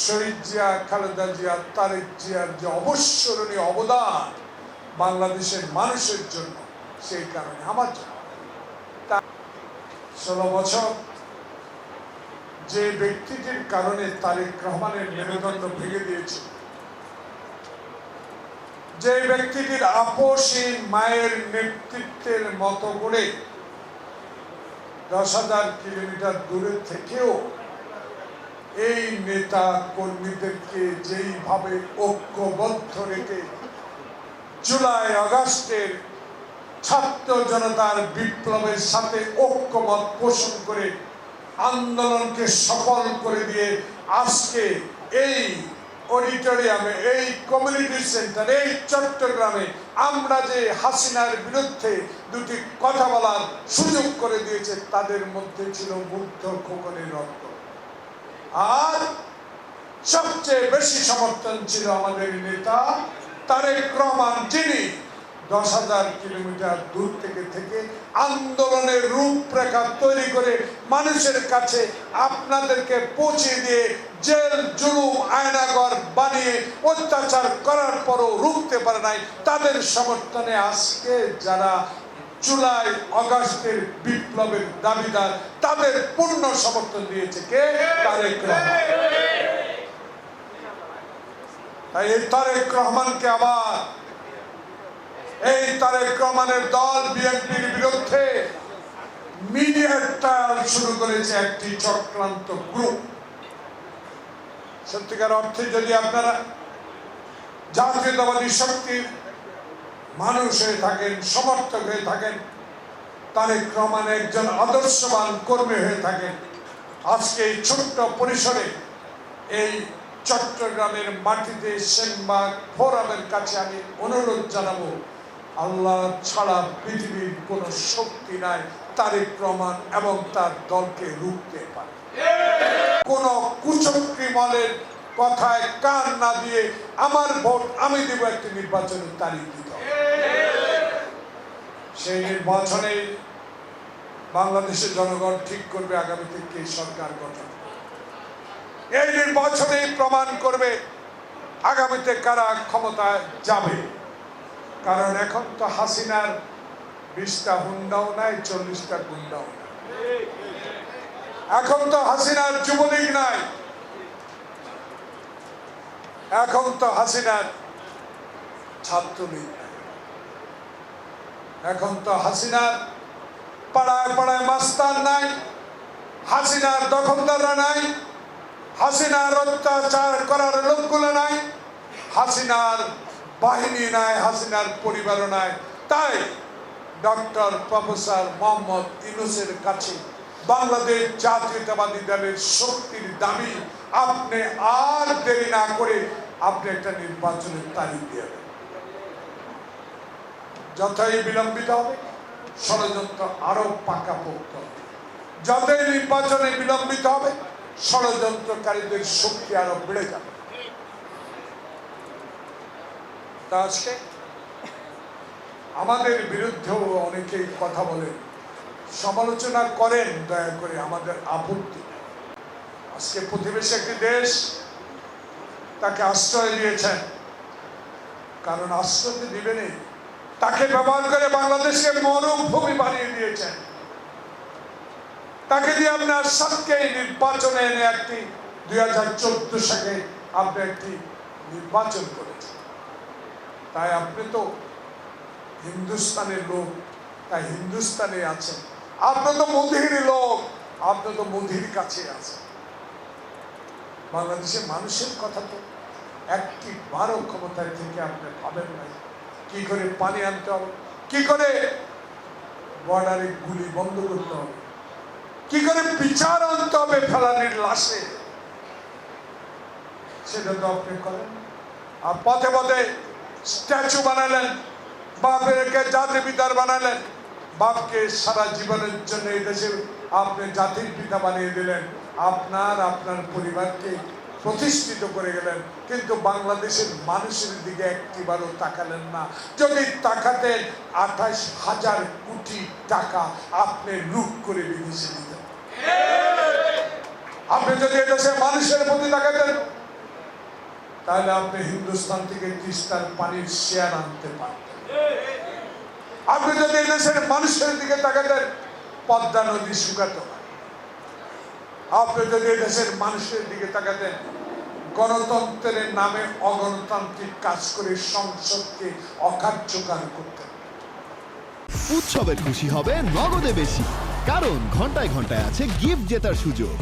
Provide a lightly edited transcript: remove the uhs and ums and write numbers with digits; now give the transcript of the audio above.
শহীদ জিয়া, খালেদা জিয়া, তারেক জিয়ার যে অবস্মরণীয় অবদান বাংলাদেশের মানুষের জন্য, সেই কারণে আমার জন্য 16 বছর যে ব্যক্তিটির কারণে তারেক রহমানের মেরুদণ্ড ভেঙে দিয়েছে, যে ব্যক্তিটির আপসহীন মায়ের নেতৃত্বের মতো করে 10,000 কিলোমিটার দূরে থেকেও এই নেতা কর্মীদেরকে যেইভাবে ঐক্যবদ্ধ রেখে জুলাই আগস্টের ছাত্র জনতার বিপ্লবের সাথে ঐক্যমত পোষণ করে আন্দোলনকে সফল করে দিয়ে আজকে এই অডিটোরিয়ামে, এই কমিউনিটি সেন্টার, এই চট্টগ্রামে আমরা যে হাসিনার বিরুদ্ধে দুটি কথা বলার সুযোগ করে দিয়েছে, তাদের মধ্যে ছিল মুগ্ধ খোকনের রক্ত। আর সবচেয়ে বেশি সমর্থন ছিল আমাদের নেতা তারেক রহমান, যিনি 10,000 কিলোমিটার দূর থেকে আন্দোলনের রূপরেখা তৈরি করে মানুষের কাছে আপনাদেরকে পৌঁছে দিয়ে জেল জুলুম আয়নাঘর বানিয়ে অত্যাচার করার পরও রুখতে পারে নাই। তাদের সমর্থনে আজকে যারা জুলাই আগস্টের বিপ্লবের দাবিদার, তাদের পূর্ণ সমর্থন দিয়েছে কে? তারেক রহমান। তাই এই তারেক রহমানকে আবার, এই তারেক রহমানের দল বিএনপির বিরুদ্ধে মিডিয়া ট্রায়াল শুরু করেছে একটি চক্রান্ত গ্রুপ। সত্যিকার অর্থে যদি আপনারা জাতীয়তাবাদী শক্তির মানুষ হয়ে থাকেন, সমর্থক হয়ে থাকেন, তারেক রহমান একজন আদর্শবান কর্মী হয়ে থাকেন, আজকে এই ছোট্ট পরিসরে এই চট্টগ্রামের মাটিতে সেনবাগ ফোরামের কাছে আমি অনুরোধ জানাবো, আল্লাহ ছাড়া পৃথিবীর কোন শক্তি নাই তারেক রহমান এবং তার দলকে রুখতে পারে। কোন কুচক্রী মলের কথায় কান না দিয়ে আমার ভোট আমি দেব একটি নির্বাচনের তারিখ দিতে হবে। সেই নির্বাচনে বাংলাদেশের জনগণ ঠিক করবে আগামীতে কে সরকার গঠন। এই নির্বাচনে প্রমাণ করবে আগামীতে কারা ক্ষমতায় যাবে। কারণ এখন তো হাসিনার 20টা হুন্ডাও নাই, 40টা গুন্ডাও নাই। এখন তো হাসিনার যুবলীগ নাই, এখন তো হাসিনার ছাত্রলীগ নাই, এখন তো হাসিনার পাড়ায় পাড়ায় মাস্তান নাই, হাসিনার দখলদাররা নাই, হাসিনার অত্যাচার করার লোকগুলো নাই, হাসিনার বাহিনী নাই, হাসিনার পরিবারও নাই। তাই ডক্টর প্রফেসর মোহাম্মদ ইউনূসের কাছে বাংলাদেশ জাতীয়তাবাদী দলের শক্তির দাবি, আপনি আর দেরি না করে আপনি একটা নির্বাচনের তারিখ দিয়ে দেন। যতই বিলম্বিত হবে ষড়যন্ত্র আরো পাকাপোক্ত হবে, যতই নির্বাচনে বিলম্বিত হবে ষড়যন্ত্রকারীদের শক্তি আরো বেড়ে যাবে। আজকে আমাদের বিরুদ্ধেও অনেকেই কথা বলেন, সমালোচনা করেন, দয়া করে আমাদের আপত্তি। আজকে প্রতিবেশী একটি দেশ তাকে আশ্রয় দিয়েছেন, কারণ আশ্রয় দিবেন, তাকে ব্যবহার করে বাংলাদেশকে মরুভূমি বানিয়ে দিয়েছেন। তাকে দিয়ে আপনার সাথে নির্বাচনে এনে একটি 2014 সালে আপনি একটি নির্বাচন করেছেন। তাই আপনি তো হিন্দুস্তানের লোক, তাই হিন্দুস্তানে আছেন। আপনি তো মোদির লোক, আপনি তো মোদির কাছে আছেন। বাংলাদেশের মানুষের কথা তো একটি বারো ক্ষমতায় থেকে আপনি ভাবেন নাই কি করে পানি আনতে হবে, কি করে বর্ডারে গুলি বন্ধ করতে হবে, কি করে বিচার আনতে হবে ফেলানির লাশে, সেটা তো আপনি করেন। আর পথে পথে স্ট্যাচু বানালেন, বাপকে জাতির পিতা বানালেন, বাপকে সারা জীবনের জন্য এই দেশে আপনি জাতির পিতা বানিয়ে দিলেন, আপনার পরিবারকে প্রতিষ্ঠিত করে গেলেন, কিন্তু বাংলাদেশের মানুষের দিকে একটিবারও তাকালেন না। যদি তাকাতেন 28,000 কোটি টাকা আপনি লুট করে বিদেশে দিতেন। আপনি যদি এদেশের মানুষের প্রতি তাকাতেন তাহলে আপনি হিন্দুস্তান থেকে তিস্তার পানির শেয়ার আনতে পারতেন। আপনি যদি এদেশের মানুষের দিকে তাকাতেন, পদ্মা নদী শুকাতো না। আপনি যদি এদেশের মানুষের দিকে তাকাতেন, গণতন্ত্রের নামে অগণতান্ত্রিক কাজ করে সংসদকে অকার্যকর করতেন। উৎসবের খুশি হবে নগদে বেশি, কারণ ঘন্টায় ঘন্টায় আছে গিফট জেতার সুযোগ।